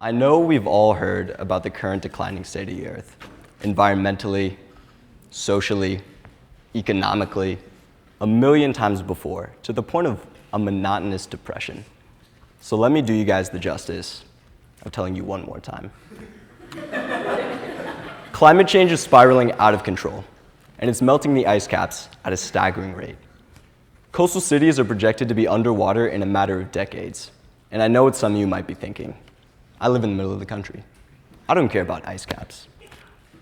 I know we've all heard about the current declining state of the Earth, environmentally, socially, economically, a million times before, to the point of a monotonous depression. So let me do you guys the justice of telling you one more time. Climate change is spiraling out of control, and it's melting the ice caps at a staggering rate. Coastal cities are projected to be underwater in a matter of decades, and I know what some of you might be thinking. I live in the middle of the country. I don't care about ice caps.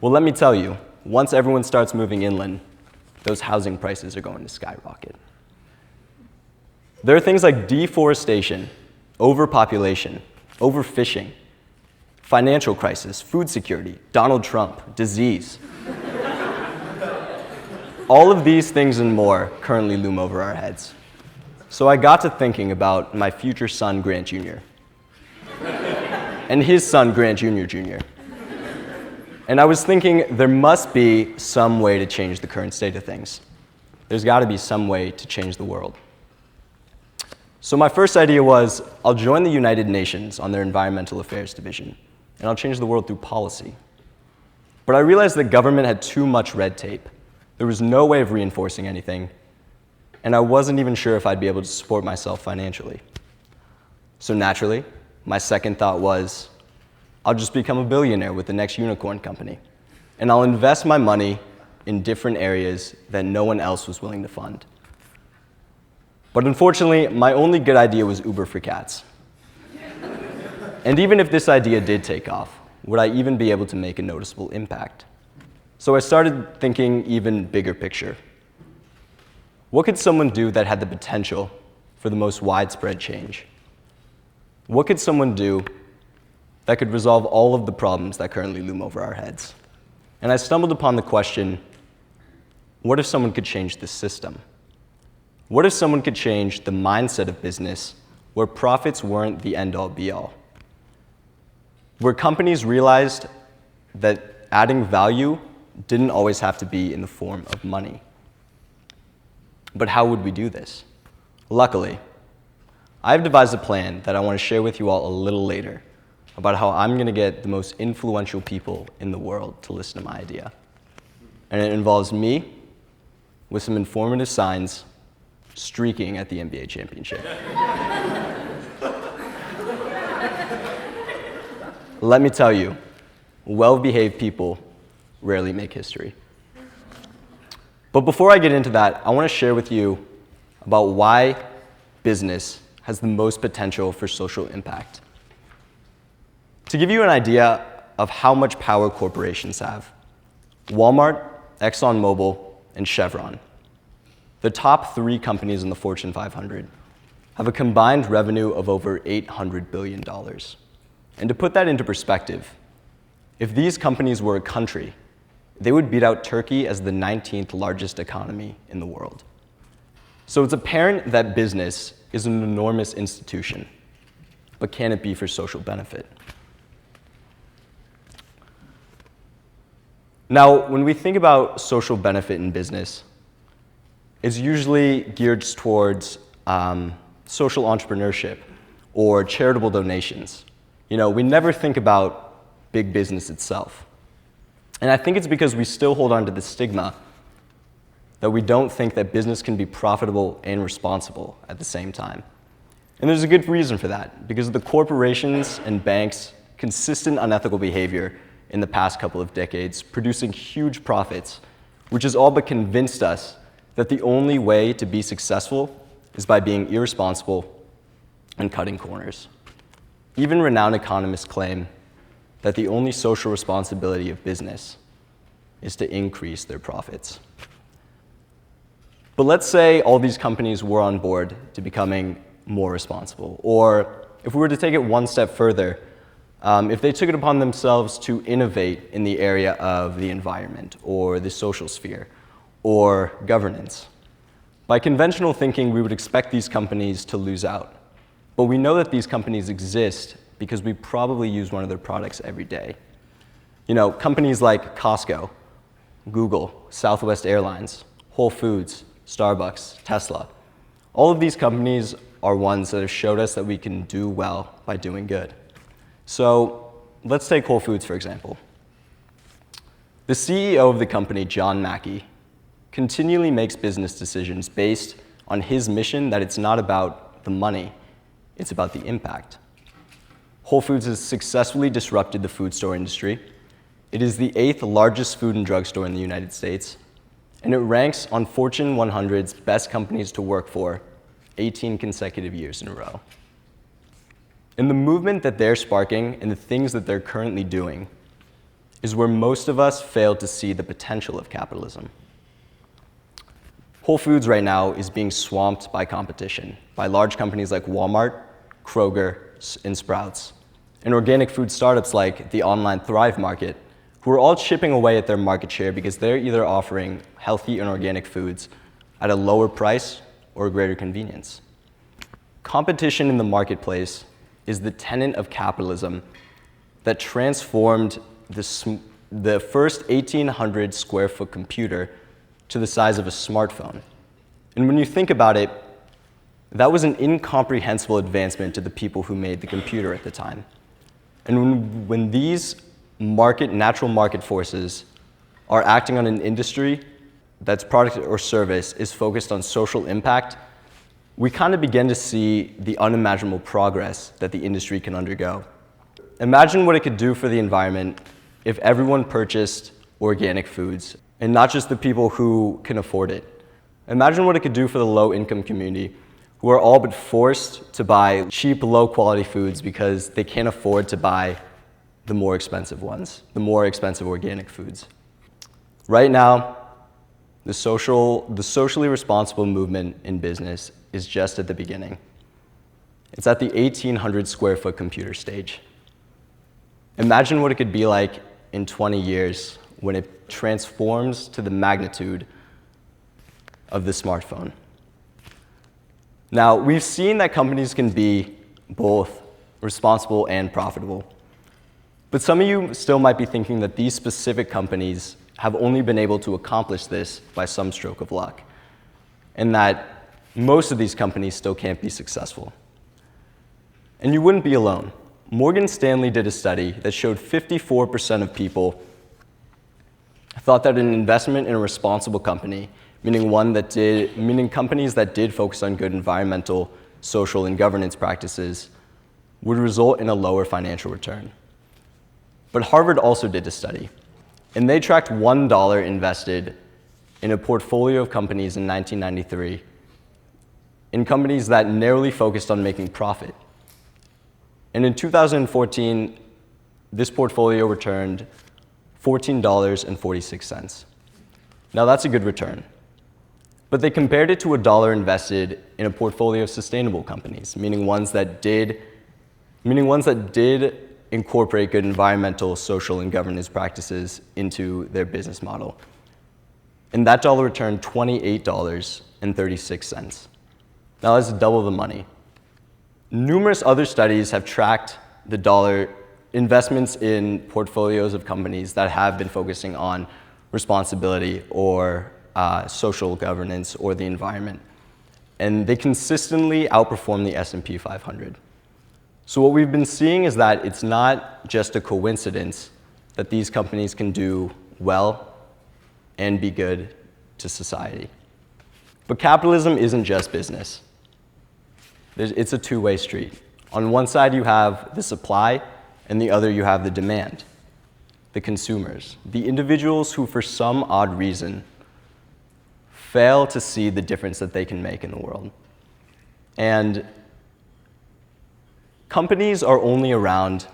Well, let me tell you, once everyone starts moving inland, those housing prices are going to skyrocket. There are things like deforestation, overpopulation, overfishing, financial crisis, food security, Donald Trump, disease. All of these things and more currently loom over our heads. So I got to thinking about my future son, Grant Jr., and his son, Grant Jr. And I was thinking there must be some way to change the current state of things. There's got to be some way to change the world. So my first idea was, I'll join the United Nations on their Environmental Affairs Division, and I'll change the world through policy. But I realized that government had too much red tape. There was no way of reinforcing anything, and I wasn't even sure if I'd be able to support myself financially. So naturally, my second thought was, I'll just become a billionaire with the next unicorn company, and I'll invest my money in different areas that no one else was willing to fund. But unfortunately, my only good idea was Uber for cats. And even if this idea did take off, would I even be able to make a noticeable impact? So I started thinking even bigger picture. What could someone do that had the potential for the most widespread change? What could someone do that could resolve all of the problems that currently loom over our heads? And I stumbled upon the question, what if someone could change the system? What if someone could change the mindset of business where profits weren't the end-all be-all? Where companies realized that adding value didn't always have to be in the form of money. But how would we do this? Luckily, I've devised a plan that I want to share with you all a little later about how I'm going to get the most influential people in the world to listen to my idea. And it involves me with some informative signs streaking at the NBA championship. Let me tell you, well-behaved people rarely make history. But before I get into that, I want to share with you about why business has the most potential for social impact. To give you an idea of how much power corporations have, Walmart, ExxonMobil, and Chevron, the top 3 companies in the Fortune 500, have a combined revenue of over $800 billion. And to put that into perspective, if these companies were a country, they would beat out Turkey as the 19th largest economy in the world. So it's apparent that business is an enormous institution, but can it be for social benefit? Now, when we think about social benefit in business, it's usually geared towards social entrepreneurship or charitable donations. We never think about big business itself. And I think it's because we still hold on to the stigma that we don't think that business can be profitable and responsible at the same time. And there's a good reason for that, because of the corporations and banks' consistent unethical behavior in the past couple of decades, producing huge profits, which has all but convinced us that the only way to be successful is by being irresponsible and cutting corners. Even renowned economists claim that the only social responsibility of business is to increase their profits. But let's say all these companies were on board to becoming more responsible, or if we were to take it one step further, if they took it upon themselves to innovate in the area of the environment, or the social sphere, or governance. By conventional thinking, we would expect these companies to lose out. But we know that these companies exist because we probably use one of their products every day. Companies like Costco, Google, Southwest Airlines, Whole Foods, Starbucks, Tesla. All of these companies are ones that have showed us that we can do well by doing good. So let's take Whole Foods, for example. The CEO of the company, John Mackey, continually makes business decisions based on his mission that it's not about the money, it's about the impact. Whole Foods has successfully disrupted the food store industry. It is the 8th largest food and drug store in the United States, and it ranks on Fortune 100's best companies to work for 18 consecutive years in a row. And the movement that they're sparking and the things that they're currently doing is where most of us fail to see the potential of capitalism. Whole Foods right now is being swamped by competition, by large companies like Walmart, Kroger, and Sprouts, and organic food startups like the online Thrive Market, who are all chipping away at their market share because they're either offering healthy and organic foods at a lower price or greater convenience. Competition in the marketplace is the tenet of capitalism that transformed the first 1,800 square foot computer to the size of a smartphone. And when you think about it, that was an incomprehensible advancement to the people who made the computer at the time. And when these natural market forces are acting on an industry that's product or service is focused on social impact, we kind of begin to see the unimaginable progress that the industry can undergo. Imagine what it could do for the environment if everyone purchased organic foods, and not just the people who can afford it. Imagine what it could do for the low-income community, who are all but forced to buy cheap, low-quality foods because they can't afford to buy the more expensive ones, the more expensive organic foods. Right now, the socially responsible movement in business is just at the beginning. It's at the 1,800 square foot computer stage. Imagine what it could be like in 20 years when it transforms to the magnitude of the smartphone. Now, we've seen that companies can be both responsible and profitable. But some of you still might be thinking that these specific companies have only been able to accomplish this by some stroke of luck, and that most of these companies still can't be successful. And you wouldn't be alone. Morgan Stanley did a study that showed 54% of people thought that an investment in a responsible company, meaning companies that did focus on good environmental, social, and governance practices, would result in a lower financial return. But Harvard also did a study, and they tracked $1 invested in a portfolio of companies in 1993, in companies that narrowly focused on making profit. And in 2014, this portfolio returned $14.46. Now that's a good return. But they compared it to $1 invested in a portfolio of sustainable companies, meaning ones that did incorporate good environmental, social, and governance practices into their business model. And that dollar returned $28.36. Now that's double the money. Numerous other studies have tracked the dollar investments in portfolios of companies that have been focusing on responsibility or social governance or the environment. And they consistently outperform the S&P 500. So what we've been seeing is that it's not just a coincidence that these companies can do well and be good to society. But capitalism isn't just business. It's a two-way street. On one side you have the supply, and the other you have the demand, the consumers, the individuals who for some odd reason fail to see the difference that they can make in the world. And companies are only around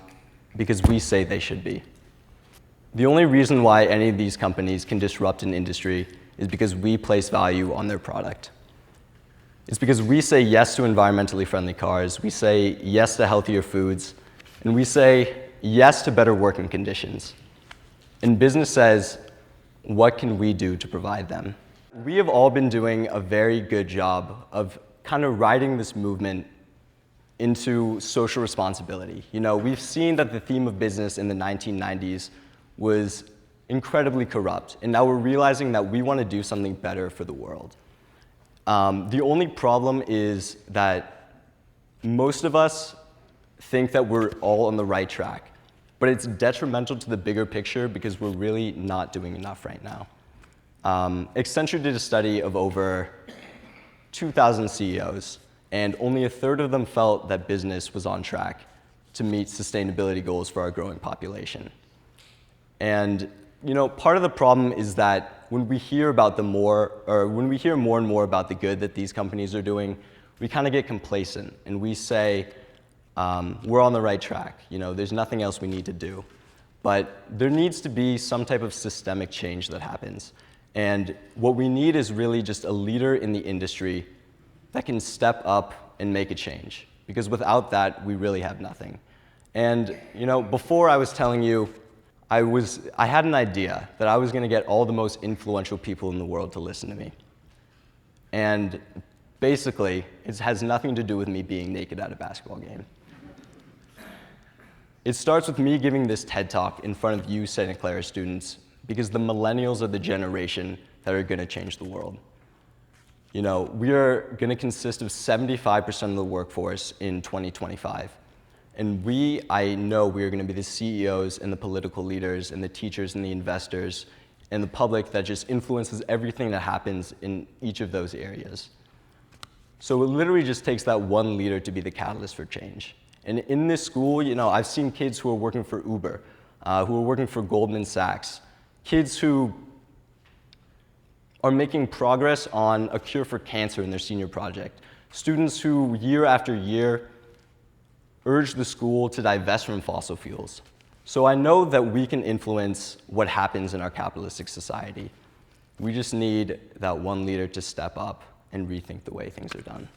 because we say they should be. The only reason why any of these companies can disrupt an industry is because we place value on their product. It's because we say yes to environmentally friendly cars, we say yes to healthier foods, and we say yes to better working conditions. And business says, what can we do to provide them? We have all been doing a very good job of kind of riding this movement into social responsibility. You know, we've seen that the theme of business in the 1990s was incredibly corrupt, and now we're realizing that we want to do something better for the world. The only problem is that most of us think that we're all on the right track, but it's detrimental to the bigger picture because we're really not doing enough right now. Accenture did a study of over 2,000 CEOs, and only a third of them felt that business was on track to meet sustainability goals for our growing population. And part of the problem is that when we hear more and more about the good that these companies are doing, we kind of get complacent and we say, we're on the right track. There's nothing else we need to do. But there needs to be some type of systemic change that happens. And what we need is really just a leader in the industry that can step up and make a change. Because without that, we really have nothing. And before I was telling you, I had an idea that I was going to get all the most influential people in the world to listen to me. And basically, it has nothing to do with me being naked at a basketball game. It starts with me giving this TED Talk in front of you Santa Clara students, because the millennials are the generation that are going to change the world. We are going to consist of 75% of the workforce in 2025. And I know we are going to be the CEOs and the political leaders and the teachers and the investors and the public that just influences everything that happens in each of those areas. So it literally just takes that one leader to be the catalyst for change. And in this school, I've seen kids who are working for Uber, who are working for Goldman Sachs, kids who are making progress on a cure for cancer in their senior project, students who year after year urge the school to divest from fossil fuels. So I know that we can influence what happens in our capitalistic society. We just need that one leader to step up and rethink the way things are done.